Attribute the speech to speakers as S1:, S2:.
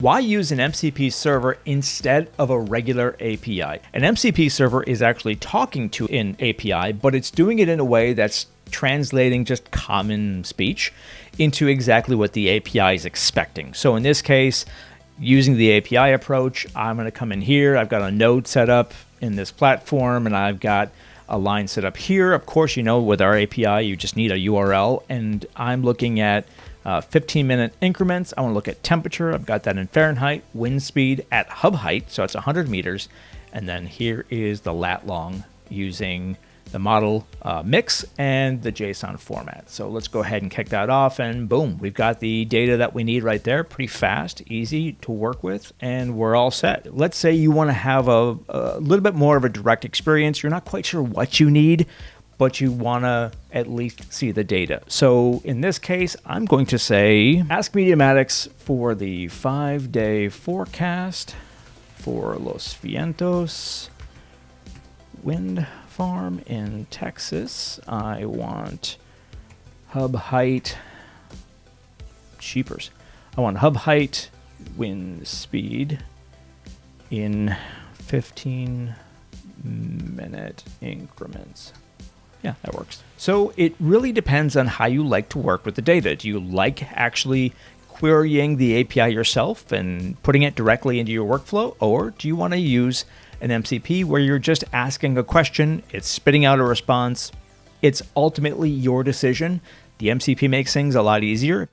S1: Why use an MCP server instead of a regular API? An MCP server is actually talking to an API, but it's doing it in a way that's translating just common speech into exactly what the API is expecting. So in this case, using the API approach, I'm going to come in here. I've got a node set up in this platform, and I've got a line set up here. Of course, you know, with our API, you just need a URL, and I'm looking at 15-minute increments. I want to look at temperature. I've got that in Fahrenheit, wind speed at hub height, so it's 100 meters. And then here is the lat long using the model mix and the JSON format. So let's go ahead and kick that off, and boom, we've got the data that we need right there. Pretty fast, easy to work with, and we're all set. Let's say you want to have a little bit more of a direct experience. You're not quite sure what you need, but you want to at least see the data. So in this case, I'm going to say, ask Meteomatics for the 5-day forecast for Los Vientos wind farm in Texas. I want hub height, cheapers. I want hub height, wind speed in 15-minute increments. Yeah, that works. So it really depends on how you like to work with the data. Do you like actually querying the API yourself and putting it directly into your workflow? Or do you want to use an MCP where you're just asking a question, it's spitting out a response? It's ultimately your decision. The MCP makes things a lot easier.